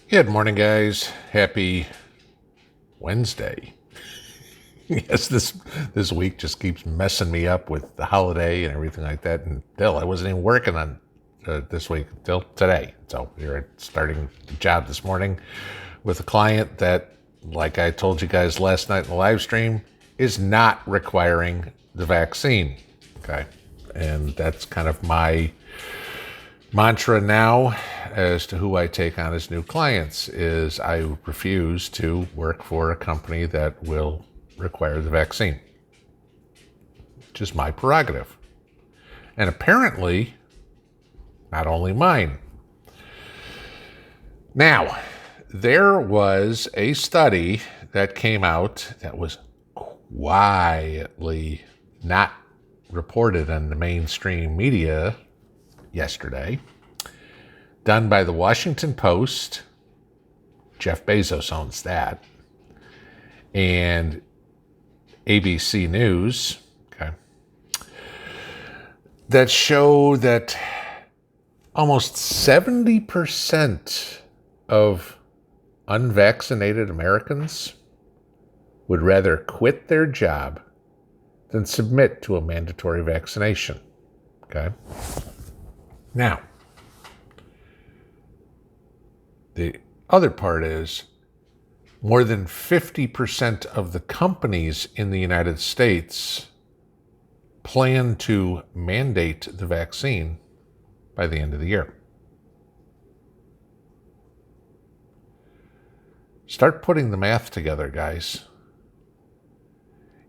Good morning, guys. Happy Wednesday. Yes, this week just keeps messing me up with the holiday and everything like that. And I wasn't even working on this week until today. So we're starting the job this morning with a client that, like I told you guys last night in the live stream, is not requiring the vaccine. Okay, and that's kind of my mantra now as to who I take on as new clients is I refuse to work for a company that will require the vaccine. Just my prerogative. And apparently, not only mine. Now, there was a study that came out that was quietly not reported on the mainstream media yesterday, done by the Washington Post. Jeff Bezos owns that. And ABC News, okay, that show that almost 70% of unvaccinated Americans would rather quit their job than submit to a mandatory vaccination. Okay? Now, the other part is more than 50% of the companies in the United States plan to mandate the vaccine by the end of the year. Start putting the math together, guys.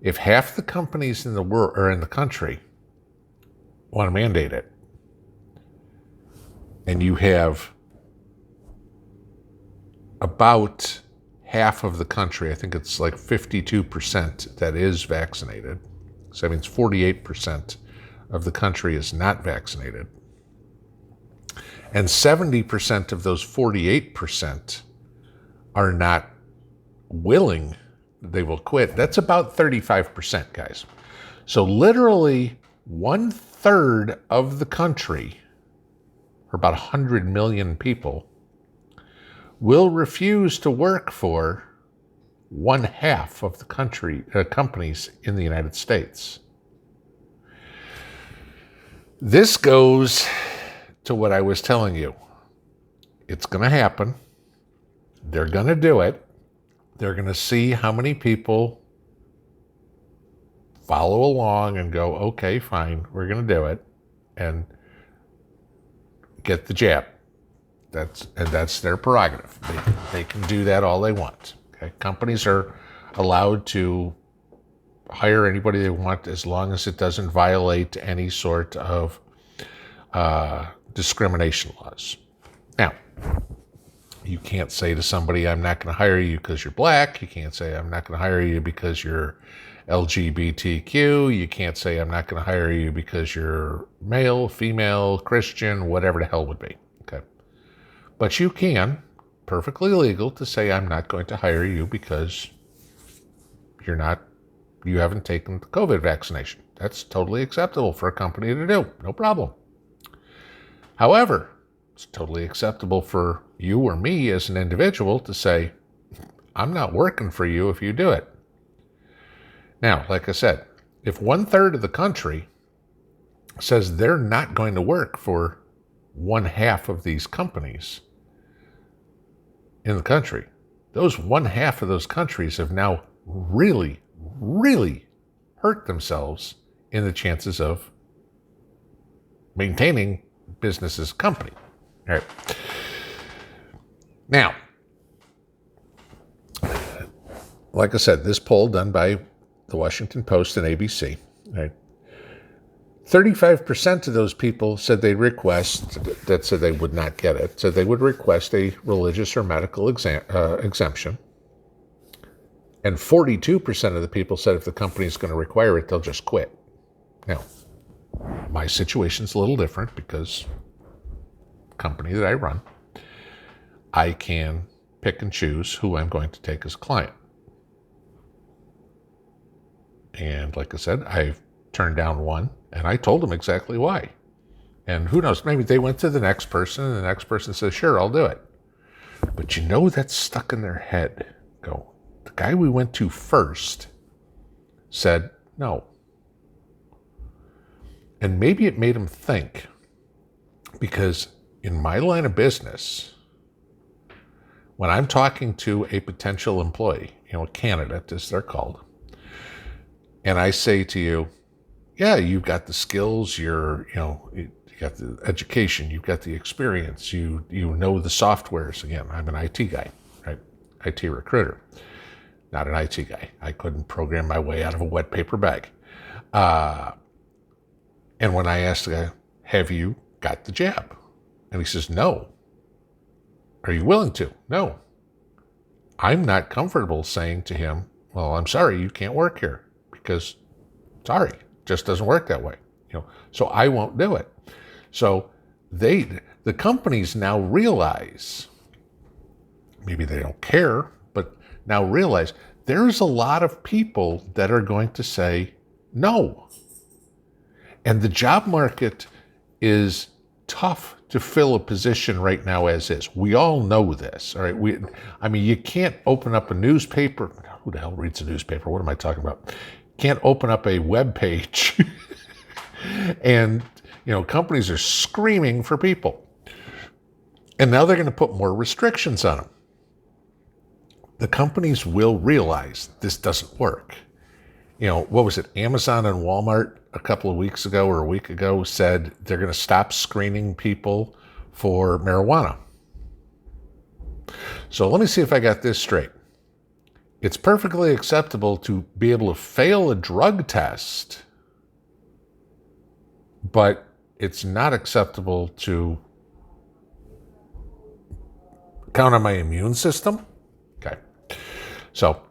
If half the companies in the world or in the country want to mandate it, and you have about half of the country, I think it's like 52% that is vaccinated. So that means 48% of the country is not vaccinated. And 70% of those 48% are not willing, they will quit. That's about 35%, guys. So literally 1/3 of the country, or about 100 million people, will refuse to work for 1/2 of the companies in the United States. This goes to what I was telling you. It's going to happen. They're going to do it. They're going to see how many people follow along and go, okay, fine, we're going to do it, and get the jab. That's their prerogative. They can do that all they want. Okay? Companies are allowed to hire anybody they want as long as it doesn't violate any sort of discrimination laws. Now, you can't say to somebody, I'm not going to hire you because you're black. You can't say, I'm not going to hire you because you're LGBTQ. You can't say, I'm not going to hire you because you're male, female, Christian, whatever the hell would be. Okay. But you can, perfectly legal, to say, I'm not going to hire you because you haven't taken the COVID vaccination. That's totally acceptable for a company to do. No problem. However, it's totally acceptable for you or me as an individual to say, I'm not working for you if you do it. Now, like I said, if 1/3 of the country says they're not going to work for 1/2 of these companies in the country, those 1/2 of those countries have now really, really hurt themselves in the chances of maintaining business as a company. All right. Now, like I said, this poll done by the Washington Post and ABC, right? 35% of those people said they said they would not get it, said they would request a religious or medical exemption. And 42% of the people said if the company is going to require it, they'll just quit. Now, my situation's a little different because the company that I run, I can pick and choose who I'm going to take as a client. And like I said, I've turned down one, and I told them exactly why. And who knows, maybe they went to the next person, and the next person says, sure, I'll do it. But you know that's stuck in their head. Go, the guy we went to first said no. And maybe it made him think, because in my line of business, when I'm talking to a potential employee, a candidate as they're called, and I say to you, yeah, you've got the skills, you got the education, you've got the experience, you know the softwares. Again, I'm an IT guy, right? IT recruiter, not an IT guy. I couldn't program my way out of a wet paper bag. And when I asked the guy, have you got the job? And he says, no. Are you willing to? No. I'm not comfortable saying to him, well, I'm sorry, you can't work here, because sorry, it just doesn't work that way. So I won't do it. So the companies now realize, maybe they don't care, but now realize there's a lot of people that are going to say no. And the job market is tough to fill a position right now as is. We all know this, all right? You can't open up a newspaper. Who the hell reads a newspaper? What am I talking about? Can't open up a web page and, companies are screaming for people. And now they're going to put more restrictions on them. The companies will realize this doesn't work. What was it? Amazon and Walmart a couple of weeks ago or a week ago said they're going to stop screening people for marijuana. So let me see if I got this straight. It's perfectly acceptable to be able to fail a drug test, but it's not acceptable to count on my immune system. Okay. So,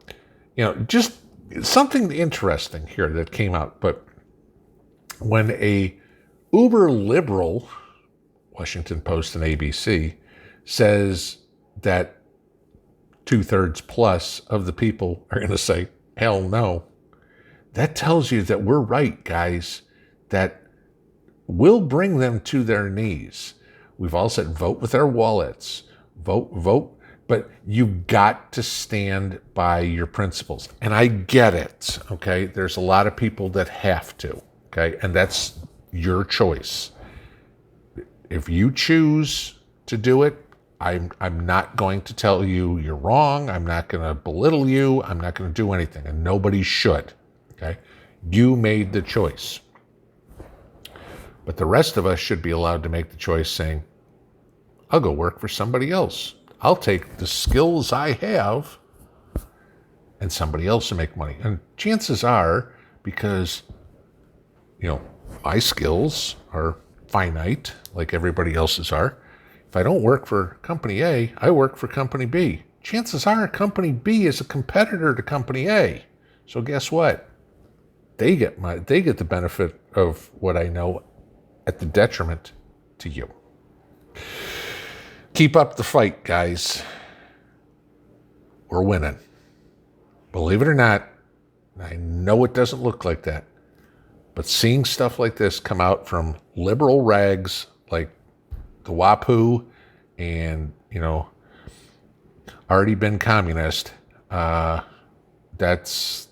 just something interesting here that came out, but when a uber liberal, Washington Post and ABC, says that 2/3 plus of the people are going to say, hell no, that tells you that we're right, guys, that we'll bring them to their knees. We've all said, vote with our wallets, vote, but you've got to stand by your principles. And I get it, okay? There's a lot of people that have to, okay? And that's your choice. If you choose to do it, I'm not going to tell you you're wrong. I'm not going to belittle you. I'm not going to do anything, and nobody should, okay? You made the choice. But the rest of us should be allowed to make the choice saying, I'll go work for somebody else. I'll take the skills I have and somebody else will make money. And chances are, because, my skills are finite, like everybody else's are, if I don't work for company A, I work for company B. Chances are company B is a competitor to company A. So guess what? They get the benefit of what I know at the detriment to you. Keep up the fight, guys. We're winning. Believe it or not, I know it doesn't look like that, but seeing stuff like this come out from liberal rags like the WAPU and, already been communist, that's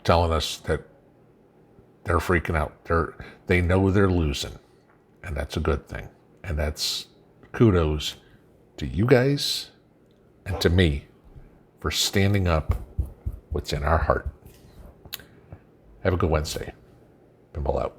telling us that they're freaking out. They know they're losing, and that's a good thing. And that's kudos to you guys and to me for standing up what's in our heart. Have a good Wednesday. Pinball out.